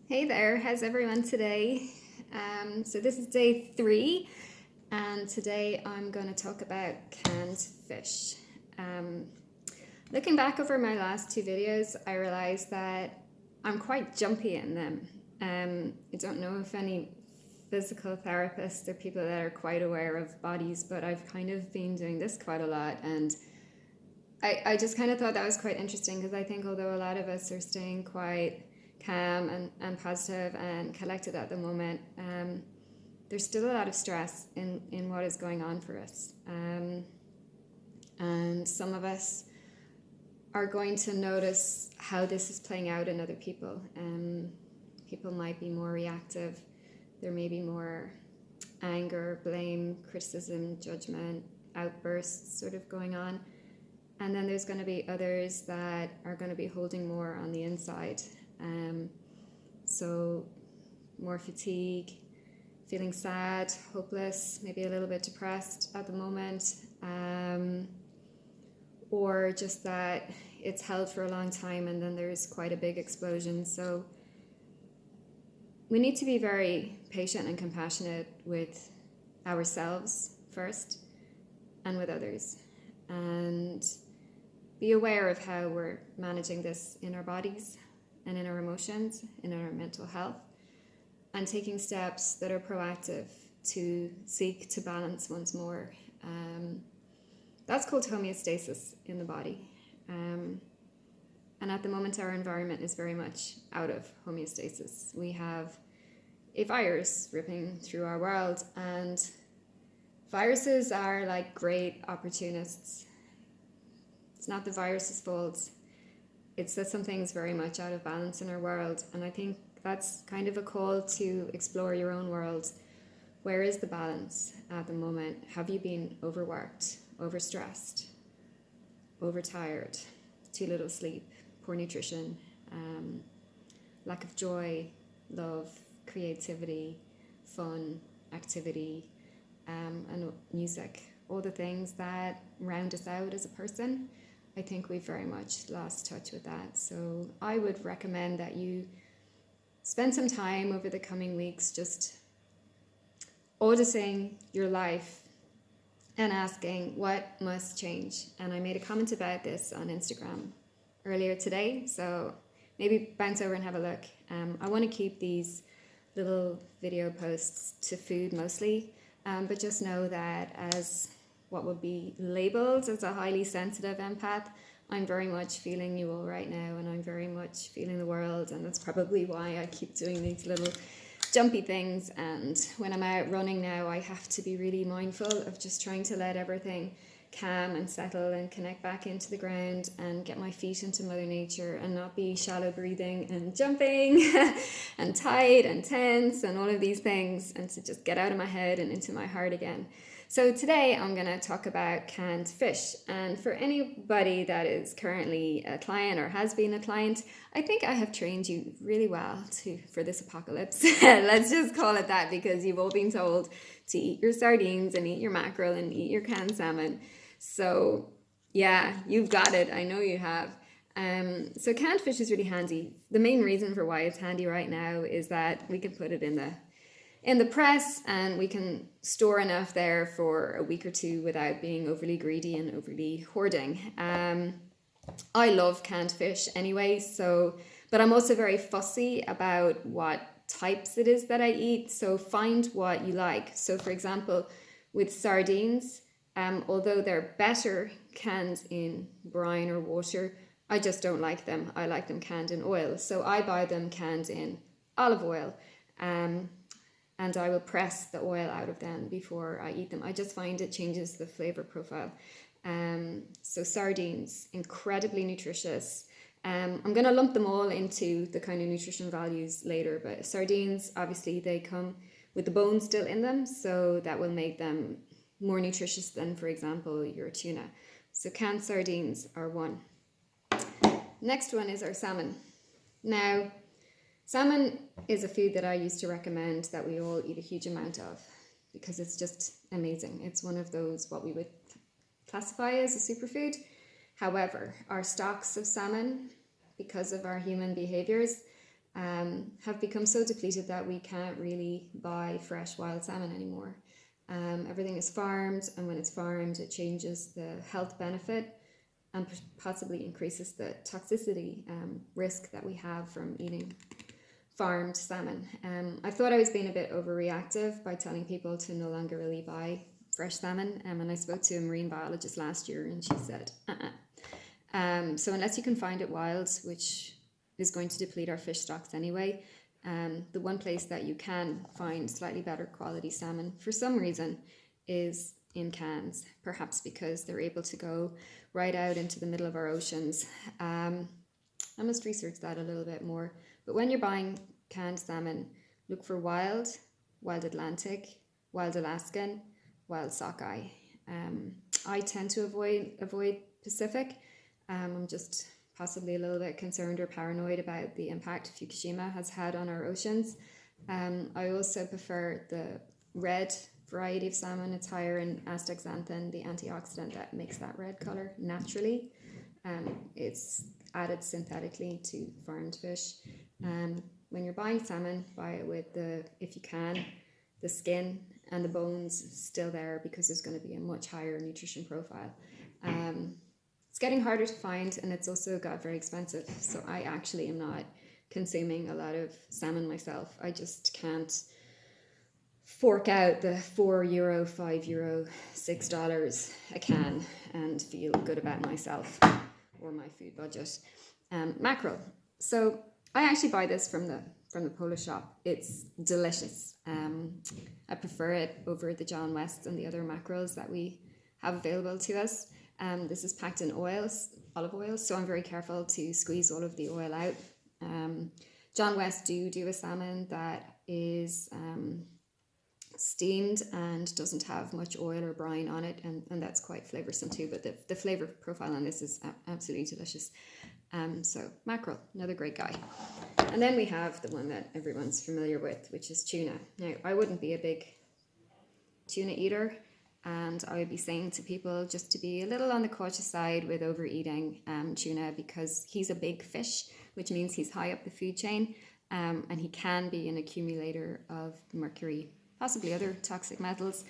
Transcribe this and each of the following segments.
Hey there, how's everyone today? So this is day 3, and today I'm going to talk about canned fish. Um, Looking back over my last 2 videos, I realized that I'm quite jumpy in them. I don't know if any physical therapists or people that are quite aware of bodies, but I've kind of been doing this quite a lot, and I just kind of thought that was quite interesting because I think although a lot of us are staying quite calm and positive and collected at the moment, there's still a lot of stress in what is going on for us. And some of us are going to notice how this is playing out in other people. People might be more reactive. There may be more anger, blame, criticism, judgment, outbursts sort of going on. And then there's going to be others that are going to be holding more on the inside. So more fatigue, feeling sad, hopeless, maybe a little bit depressed at the moment, or just that it's held for a long time and then there's quite a big explosion. So we need to be very patient and compassionate with ourselves first and with others, and be aware of how we're managing this in our bodies and in our emotions, in our mental health, and taking steps that are proactive to seek to balance once more. That's called homeostasis in the body. And at the moment, our environment is very much out of homeostasis. We have a virus ripping through our world, and viruses are like great opportunists. It's not the virus's fault. It's that something's very much out of balance in our world. And I think that's kind of a call to explore your own world. Where is the balance at the moment? Have you been overworked, overstressed, overtired, too little sleep, poor nutrition, lack of joy, love, creativity, fun, activity, and music, all the things that round us out as a person? I think we've very much lost touch with that. So I would recommend that you spend some time over the coming weeks just auditing your life and asking what must change. And I made a comment about this on Instagram earlier today, so maybe bounce over and have a look. I want to keep these little video posts to food mostly, but just know that as what would be labeled as a highly sensitive empath, I'm very much feeling you all right now, and I'm very much feeling the world, and that's probably why I keep doing these little jumpy things. And when I'm out running now, I have to be really mindful of just trying to let everything calm and settle and connect back into the ground and get my feet into Mother Nature and not be shallow breathing and jumping and tight and tense and all of these things, and to just get out of my head and into my heart again. So today I'm going to talk about canned fish. And for anybody that is currently a client or has been a client, I think I have trained you really well for this apocalypse. Let's just call it that, because you've all been told to eat your sardines and eat your mackerel and eat your canned salmon. So yeah, you've got it. I know you have. So canned fish is really handy. The main reason for why it's handy right now is that we can put it in the press, and we can store enough there for a week or two without being overly greedy and overly hoarding. I love canned fish anyway, but I'm also very fussy about what types it is that I eat, so find what you like. So for example, with sardines, although they're better canned in brine or water, I just don't like them. I like them canned in oil, so I buy them canned in olive oil. And I will press the oil out of them before I eat them. I just find it changes the flavor profile. So sardines, incredibly nutritious. I'm going to lump them all into the kind of nutrition values later, but sardines, obviously they come with the bone still in them, so that will make them more nutritious than, for example, your tuna. So canned sardines are one. Next one is our salmon. Now, salmon is a food that I used to recommend that we all eat a huge amount of because it's just amazing. It's one of those what we would classify as a superfood. However, our stocks of salmon, because of our human behaviors, have become so depleted that we can't really buy fresh wild salmon anymore. Everything is farmed, and when it's farmed, it changes the health benefit and possibly increases the toxicity risk that we have from eating farmed salmon. I thought I was being a bit overreactive by telling people to no longer really buy fresh salmon, and I spoke to a marine biologist last year, and she said, so unless you can find it wild, which is going to deplete our fish stocks anyway, the one place that you can find slightly better quality salmon for some reason is in cans, perhaps because they're able to go right out into the middle of our oceans. I must research that a little bit more. But when you're buying canned salmon, look for wild Atlantic, wild Alaskan, wild sockeye. I tend to avoid Pacific. I'm just possibly a little bit concerned or paranoid about the impact Fukushima has had on our oceans. I also prefer the red variety of salmon. It's higher in astaxanthin, the antioxidant that makes that red color naturally. It's added synthetically to farmed fish. When you're buying salmon, buy it with if you can, the skin and the bones still there, because there's going to be a much higher nutrition profile. It's getting harder to find, and it's also got very expensive. So I actually am not consuming a lot of salmon myself. I just can't fork out the €4, €5, $6 a can and feel good about myself or my food budget. Mackerel. So I actually buy this from the Polar shop. It's delicious. I prefer it over the John West and the other mackerels that we have available to us. This is packed in olive oil, so I'm very careful to squeeze all of the oil out. John West do a salmon that is steamed and doesn't have much oil or brine on it, and that's quite flavoursome too, but the flavour profile on this is absolutely delicious. So mackerel, another great guy. And then we have the one that everyone's familiar with, which is tuna. Now, I wouldn't be a big tuna eater, and I would be saying to people just to be a little on the cautious side with overeating tuna, because he's a big fish, which means he's high up the food chain, and he can be an accumulator of mercury, possibly other toxic metals.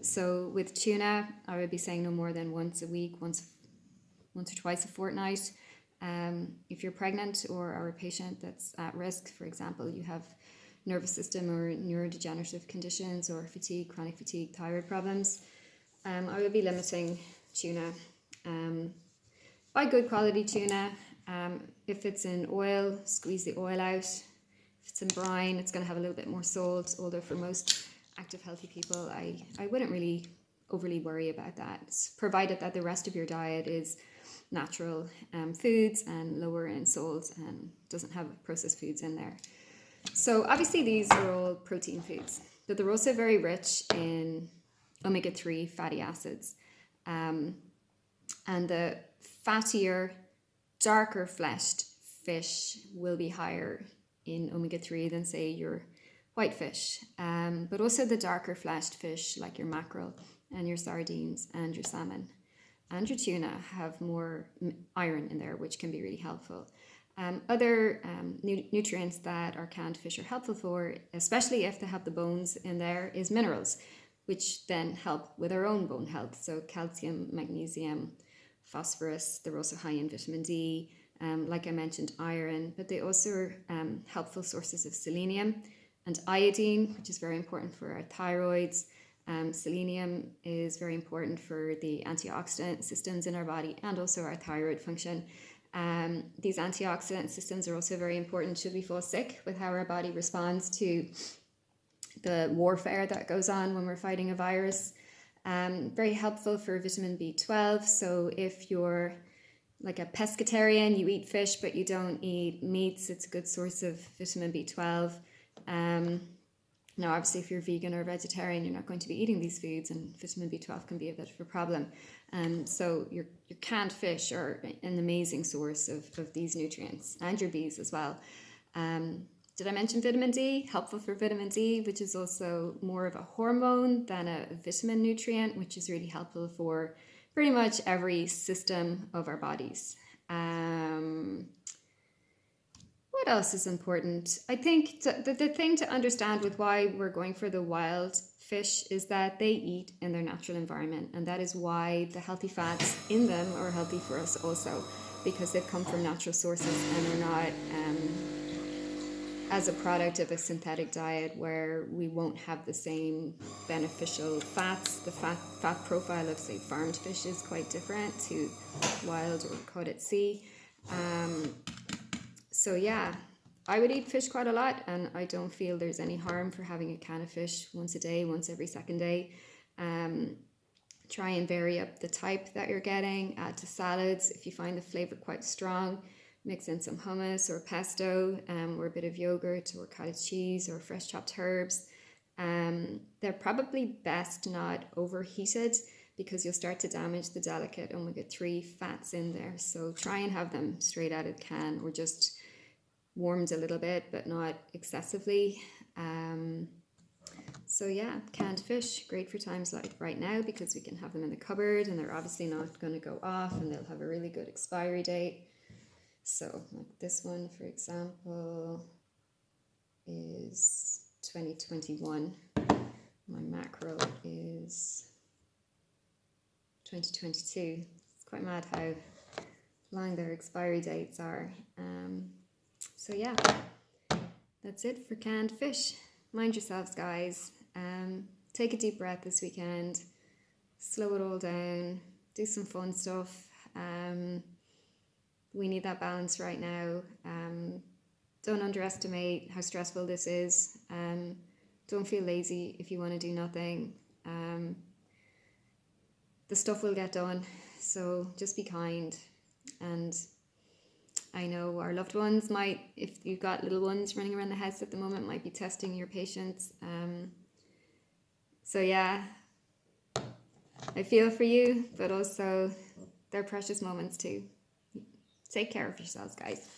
So with tuna, I would be saying no more than once a week, once or twice a fortnight. If you're pregnant or are a patient that's at risk, for example, you have nervous system or neurodegenerative conditions or fatigue, chronic fatigue, thyroid problems, I would be limiting tuna. Buy good quality tuna. If it's in oil, squeeze the oil out. If it's in brine, it's going to have a little bit more salt, although for most active, healthy people, I wouldn't really overly worry about that, provided that the rest of your diet is natural foods and lower in salt and doesn't have processed foods in there. So obviously these are all protein foods, but they're also very rich in omega-3 fatty acids. And the fattier, darker fleshed fish will be higher in omega-3 than, say, your white fish. But also the darker fleshed fish like your mackerel and your sardines and your salmon and your tuna have more iron in there, which can be really helpful. Other nutrients that our canned fish are helpful for, especially if they have the bones in there, is minerals, which then help with our own bone health. So calcium, magnesium, phosphorus. They're also high in vitamin D, like I mentioned, iron, but they also are helpful sources of selenium and iodine, which is very important for our thyroids. Selenium is very important for the antioxidant systems in our body and also our thyroid function. These antioxidant systems are also very important should we fall sick, with how our body responds to the warfare that goes on when we're fighting a virus. Very helpful for vitamin B12. So if you're like a pescatarian, you eat fish but you don't eat meats, it's a good source of vitamin B12. Now, obviously, if you're vegan or vegetarian, you're not going to be eating these foods, and vitamin B12 can be a bit of a problem. So your canned fish are an amazing source of these nutrients, and your bees as well. Did I mention vitamin D? Helpful for vitamin D, which is also more of a hormone than a vitamin nutrient, which is really helpful for pretty much every system of our bodies. What else is important? I think the thing to understand with why we're going for the wild fish is that they eat in their natural environment, and that is why the healthy fats in them are healthy for us also, because they've come from natural sources and are not as a product of a synthetic diet where we won't have the same beneficial fats. The fat profile of, say, farmed fish is quite different to wild or caught at sea. So yeah, I would eat fish quite a lot, and I don't feel there's any harm for having a can of fish once a day, once every second day. Try and vary up the type that you're getting. Add to salads if you find the flavour quite strong. Mix in some hummus or pesto, or a bit of yogurt or cottage cheese or fresh chopped herbs. They're probably best not overheated because you'll start to damage the delicate omega-3 fats in there. So try and have them straight out of the can or just warmed a little bit, but not excessively. So yeah, canned fish, great for times like right now because we can have them in the cupboard and they're obviously not going to go off and they'll have a really good expiry date. So like this one, for example, is 2021. My mackerel is 2022. It's quite mad how long their expiry dates are. So yeah, that's it for canned fish. Mind yourselves, guys. Take a deep breath this weekend. Slow it all down. Do some fun stuff. We need that balance right now. Don't underestimate how stressful this is. Don't feel lazy if you want to do nothing. The stuff will get done. So just be kind. And I know our loved ones might, if you've got little ones running around the house at the moment, might be testing your patience. So yeah, I feel for you, but also they're precious moments too. Take care of yourselves, guys.